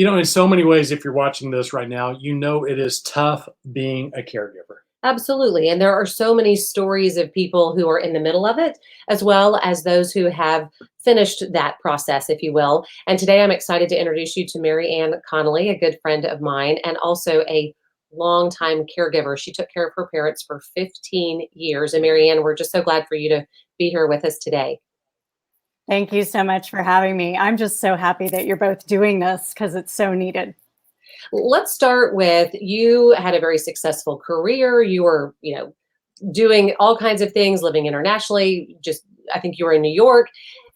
In so many ways, if you're watching this right now, it is tough being a caregiver. Absolutely. And there are so many stories of people who are in the middle of it, as well as those who have finished that process, if you will. And today I'm excited to introduce you to Mary Anne Connolly, a good friend of mine, and also a longtime caregiver. She took care of her parents for 15 years. And Mary Anne, we're just so glad for you to be here with us today. Thank you so much for having me. I'm just so happy that you're both doing this because it's so needed. Let's start with, you had a very successful career. You were, doing all kinds of things, living internationally. Just, I think you were in New York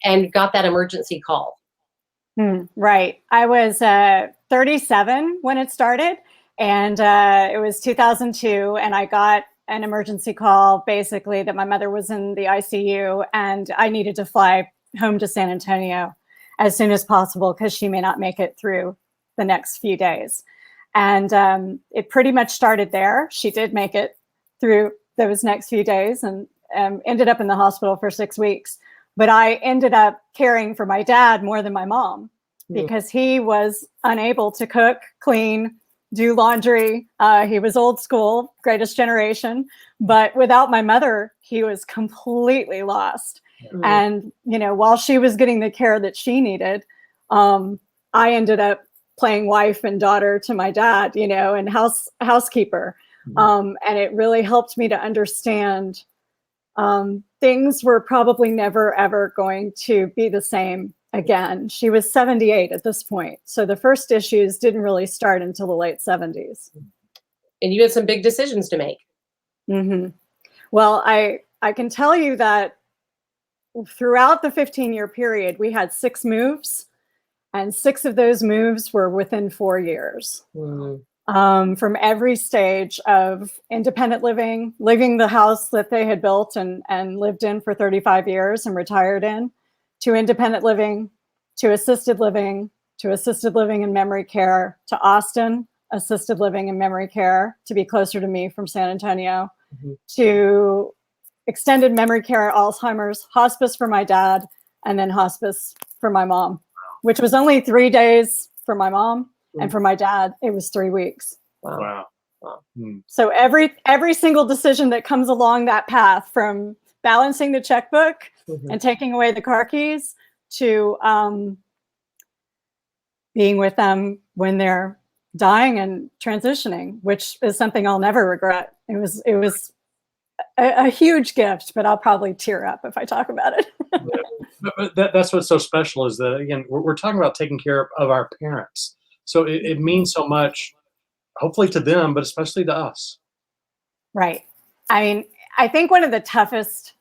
and got that emergency call. Right. I was 37 when it started, and it was 2002, and I got an emergency call basically that my mother was in the ICU and I needed to fly home to San Antonio as soon as possible because she may not make it through the next few days. And it pretty much started there. She did make it through those next few days and ended up in the hospital for 6 weeks. But I ended up caring for my dad more than my mom because he was unable to cook, clean, do laundry. He was old school, greatest generation. But without my mother, he was completely lost. And, while she was getting the care that she needed, I ended up playing wife and daughter to my dad, and housekeeper. And it really helped me to understand things were probably never, ever going to be the same again. She was 78 at this point. So the first issues didn't really start until the late 70s. And you had some big decisions to make. Well, I can tell you that throughout the 15-year period, we had 6 moves, and 6 of those moves were within 4 years. From every stage of independent living, leaving the house that they had built and lived in for 35 years and retired in, to independent living, to assisted living and memory care, to Austin, assisted living and memory care, to be closer to me from San Antonio, to extended memory care, Alzheimer's, hospice for my dad, and then hospice for my mom, which was only 3 days for my mom. And for my dad, it was 3 weeks. Wow. So every single decision that comes along that path, from balancing the checkbook and taking away the car keys to being with them when they're dying and transitioning, which is something I'll never regret. It was a huge gift, but I'll probably tear up if I talk about it. But that's what's so special is that, again, we're talking about taking care of our parents. So it means so much, hopefully to them, but especially to us. Right. I mean, I think one of the toughest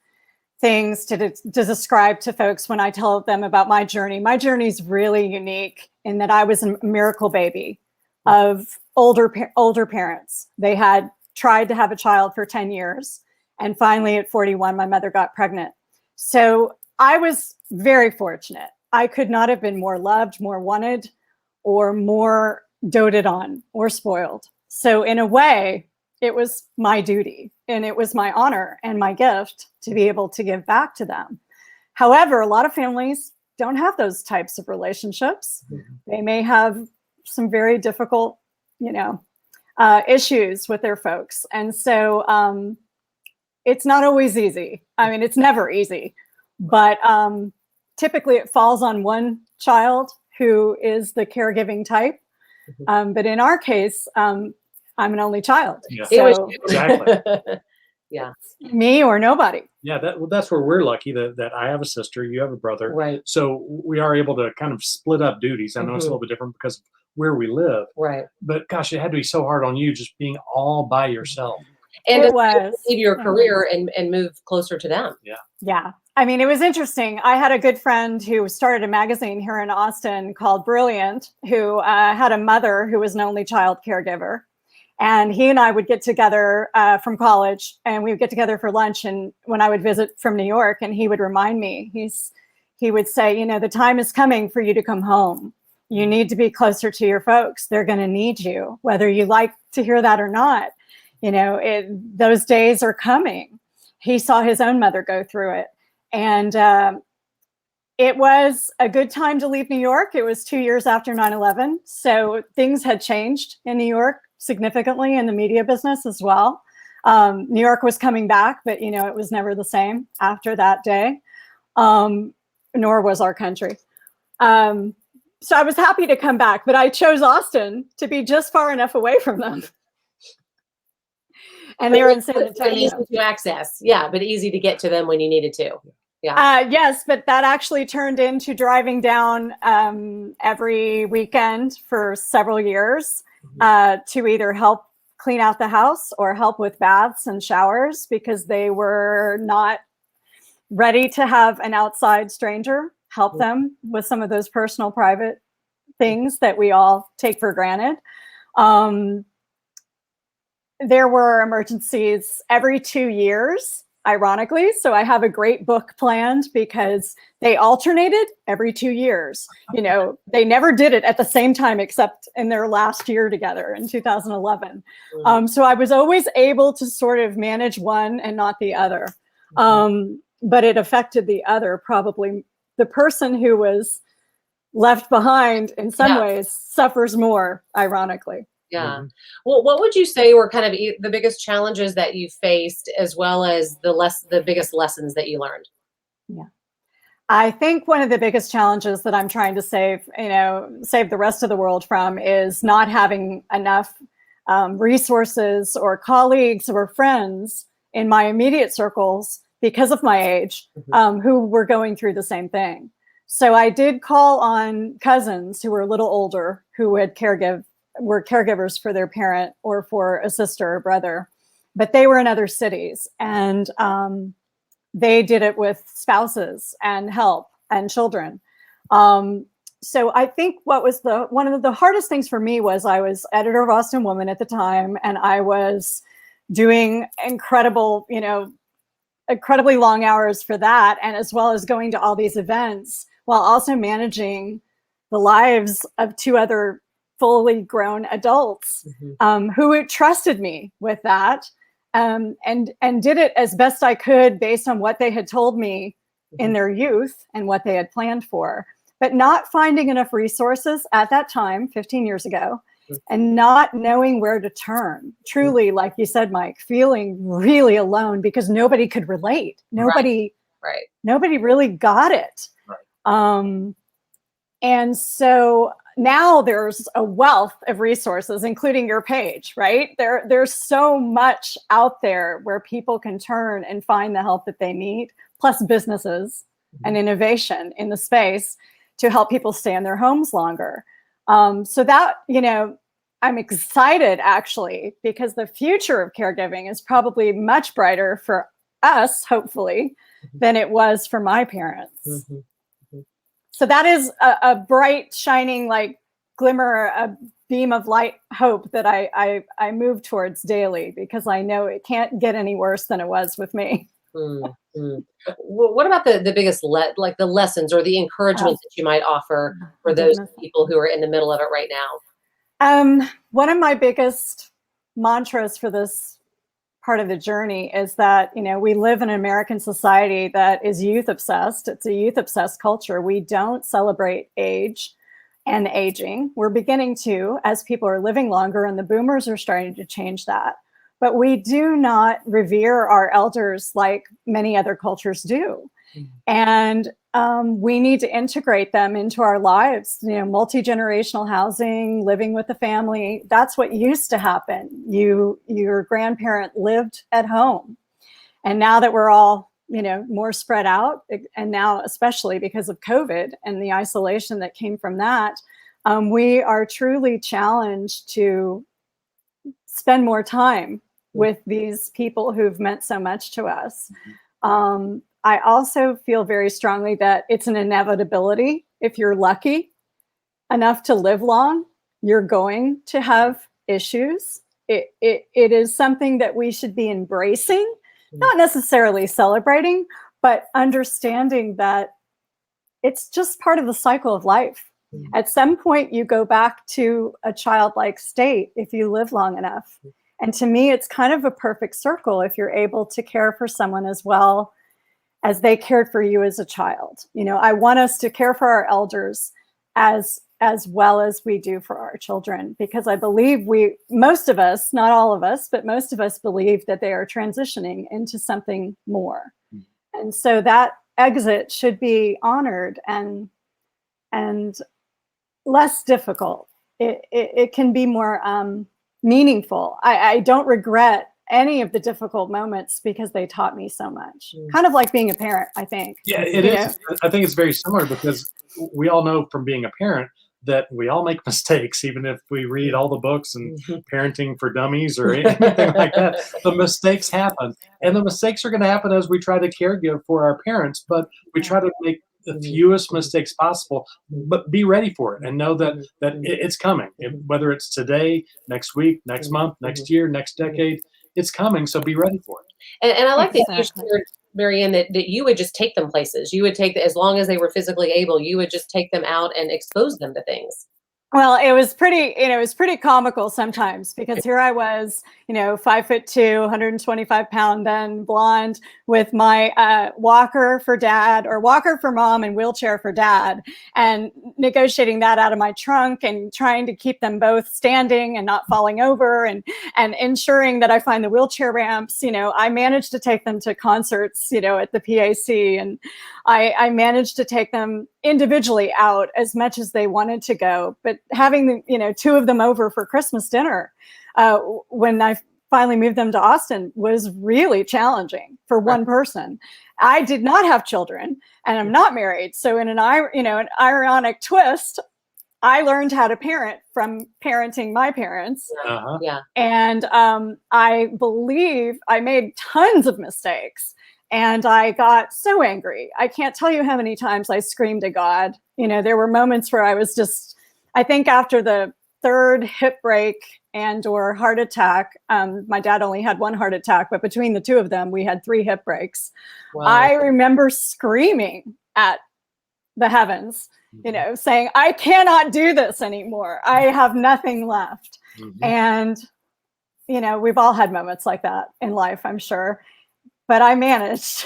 things to describe to folks when I tell them about my journey is really unique in that I was a miracle baby of older parents. They had tried to have a child for 10 years. And finally, at 41, my mother got pregnant. So I was very fortunate. I could not have been more loved, more wanted, or more doted on or spoiled. So in a way, it was my duty and it was my honor and my gift to be able to give back to them. However, a lot of families don't have those types of relationships. They may have some very difficult, issues with their folks. And so it's not always easy. I mean, it's never easy, but typically it falls on one child who is the caregiving type. But in our case, I'm an only child. Yeah. So Exactly. Yeah. Me or nobody. Yeah, that's where we're lucky that I have a sister, you have a brother. Right. So we are able to kind of split up duties. I know it's a little bit different because of where we live. Right. But gosh, it had to be so hard on you just being all by yourself. And It was. leave your career and move closer to them. Yeah. I mean, it was interesting. I had a good friend who started a magazine here in Austin called Brilliant, who had a mother who was an only child caregiver. And he and I would get together from college, and we would get together for lunch. And when I would visit from New York, and he would remind me, he would say, the time is coming for you to come home. You need to be closer to your folks. They're going to need you, whether you like to hear that or not. Those days are coming. He saw his own mother go through it. And It was a good time to leave New York. It was 2 years after 9/11. So things had changed in New York significantly in the media business as well. New York was coming back, but it was never the same after that day, nor was our country. So I was happy to come back, but I chose Austin to be just far enough away from them. And they were in San Antonio. Easy to access, yeah, but easy to get to them when you needed to. Yeah. Yes, but that actually turned into driving down every weekend for several years to either help clean out the house or help with baths and showers, because they were not ready to have an outside stranger help them with some of those personal, private things that we all take for granted. There were emergencies every 2 years, ironically. So I have a great book planned because they alternated every 2 years. They never did it at the same time except in their last year together in 2011. So I was always able to sort of manage one and not the other. But it affected the other, probably. The person who was left behind in some ways suffers more, ironically. Yeah. Well, what would you say were kind of the biggest challenges that you faced, as well as the biggest lessons that you learned? Yeah. I think one of the biggest challenges that I'm trying to save the rest of the world from is not having enough resources or colleagues or friends in my immediate circles because of my age who were going through the same thing. So I did call on cousins who were a little older who had were caregivers for their parent or for a sister or brother, but they were in other cities, and they did it with spouses and help and children. So I think what was one of the hardest things for me was I was editor of Austin Woman at the time, and I was doing incredibly long hours for that, and as well as going to all these events while also managing the lives of 2 other fully grown adults who trusted me with that, and did it as best I could based on what they had told me in their youth and what they had planned for, but not finding enough resources at that time, 15 years ago, and not knowing where to turn. Truly, like you said, Mike, feeling really alone because nobody could relate. Nobody really got it. Right. And so now there's a wealth of resources, including your page, right? There's so much out there where people can turn and find the help that they need, plus businesses and innovation in the space to help people stay in their homes longer. So that, I'm excited actually, because the future of caregiving is probably much brighter for us, hopefully, than it was for my parents. So that is a bright, shining, glimmer, a beam of light hope that I move towards daily, because I know it can't get any worse than it was with me. What about the biggest the lessons or the encouragement that you might offer for those people who are in the middle of it right now? One of my biggest mantras for this part of the journey is that, we live in an American society that is youth obsessed. It's a youth obsessed culture. We don't celebrate age and aging. We're beginning to, as people are living longer, and the boomers are starting to change that. But we do not revere our elders like many other cultures do. And we need to integrate them into our lives, multi-generational housing, living with the family. That's what used to happen. Your grandparent lived at home. And now that we're all, more spread out, and now especially because of COVID and the isolation that came from that, we are truly challenged to spend more time with these people who've meant so much to us. I also feel very strongly that it's an inevitability. If you're lucky enough to live long, you're going to have issues. It is something that we should be embracing, not necessarily celebrating, but understanding that it's just part of the cycle of life. At some point, you go back to a childlike state if you live long enough. And to me, it's kind of a perfect circle if you're able to care for someone as well as they cared for you as a child. You know, I want us to care for our elders as well as we do for our children, because I believe most of us, not all of us, but most of us believe that they are transitioning into something more. And so that exit should be honored and less difficult. It can be more meaningful. I don't regret any of the difficult moments because they taught me so much. Kind of like being a parent, I think. Yeah, it is. I think it's very similar because we all know from being a parent that we all make mistakes, even if we read all the books and Parenting for Dummies or anything like that. The mistakes happen, and the mistakes are going to happen as we try to caregive for our parents, but we try to make the fewest mistakes possible, but be ready for it and know that it's coming. Whether it's today, next week, next month, next year, next decade, it's coming. So be ready for it. And I like that you Exactly. shared, Marianne, that you would just take them places. You would take, as long as they were physically able, you would just take them out and expose them to things. Well, it was pretty, it was pretty comical sometimes, because here I was, 5'2", 125-pound, then blonde, with my walker for dad, or walker for mom and wheelchair for dad, and negotiating that out of my trunk and trying to keep them both standing and not falling over, and ensuring that I find the wheelchair ramps. I managed to take them to concerts, at the PAC, and I managed to take them individually out as much as they wanted to go. But having two of them over for Christmas dinner when I finally moved them to Austin was really challenging for one person. I did not have children, and I'm not married. So in an ironic twist, I learned how to parent from parenting my parents. Yeah. And I believe I made tons of mistakes. And I got so angry. I can't tell you how many times I screamed at God. There were moments where I was just, I think after the third hip break and or heart attack, my dad only had one heart attack, but between the two of them, we had 3 hip breaks. Wow. I remember screaming at the heavens, saying, I cannot do this anymore. I have nothing left. And, we've all had moments like that in life, I'm sure. But I managed,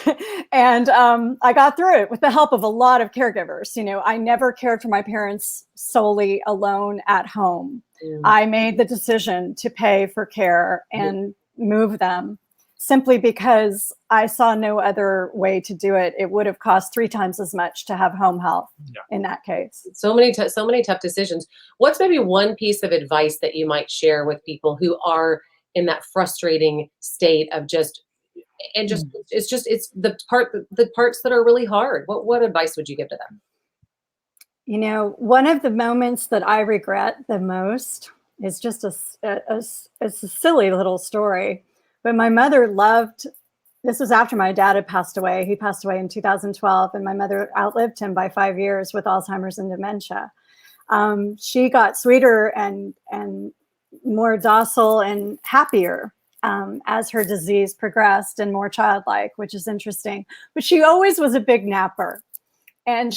and I got through it with the help of a lot of caregivers. I never cared for my parents solely alone at home. I made the decision to pay for care and move them simply because I saw no other way to do it. It would have cost 3 times as much to have home health in that case. So many tough decisions. What's maybe one piece of advice that you might share with people who are in that frustrating state of it's the parts that are really hard? What advice would you give to them? One of the moments that I regret the most is just it's a silly little story, but my mother loved, this was after my dad had passed away. He passed away in 2012, and my mother outlived him by 5 years with Alzheimer's and dementia. She got sweeter and more docile and happier as her disease progressed, and more childlike, which is interesting. But she always was a big napper. And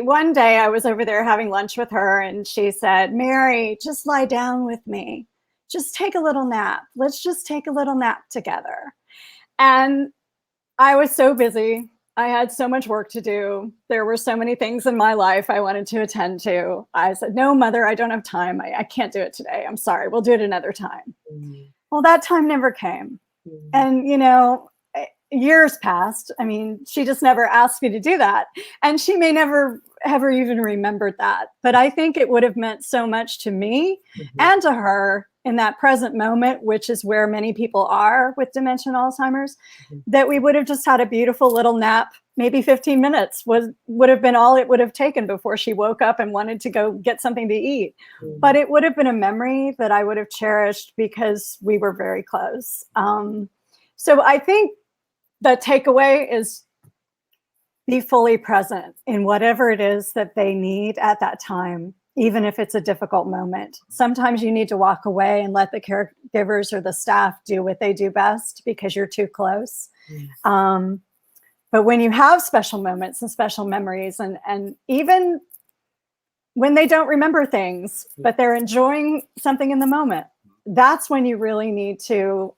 one day I was over there having lunch with her, and she said, Mary, just lie down with me. Just take a little nap. Let's just take a little nap together. And I was so busy. I had so much work to do. There were so many things in my life I wanted to attend to. I said, no, Mother, I don't have time. I can't do it today. I'm sorry. We'll do it another time. Well, that time never came. And, years passed. I mean, she just never asked me to do that. And she may never ever even remembered that. But I think it would have meant so much to me and to her in that present moment, which is where many people are with dementia and Alzheimer's, that we would have just had a beautiful little nap. Maybe 15 minutes would have been all it would have taken before she woke up and wanted to go get something to eat. But it would have been a memory that I would have cherished because we were very close. So I think the takeaway is be fully present in whatever it is that they need at that time, even if it's a difficult moment. Sometimes you need to walk away and let the caregivers or the staff do what they do best because you're too close. But when you have special moments and special memories, and even when they don't remember things, but they're enjoying something in the moment, that's when you really need to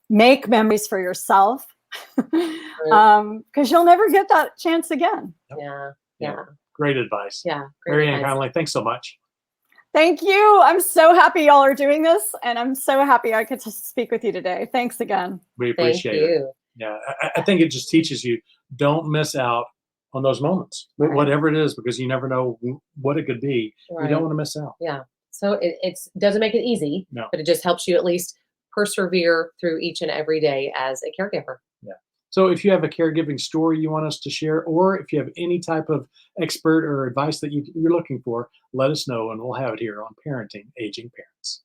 make memories for yourself Because you'll never get that chance again. Yeah. Yeah. Yeah. Great advice. Yeah. Great Mary Ann advice. Connolly, thanks so much. Thank you. I'm so happy y'all are doing this, and I'm so happy I could just speak with you today. Thanks again. We Thank appreciate it. you. Yeah, I think it just teaches you, don't miss out on those moments, Right. whatever it is, because you never know what it could be. You Right. don't want to miss out. Yeah. So it's doesn't make it easy, No. but it just helps you at least persevere through each and every day as a caregiver. Yeah. So if you have a caregiving story you want us to share, or if you have any type of expert or advice that you're looking for, let us know and we'll have it here on Parenting Aging Parents.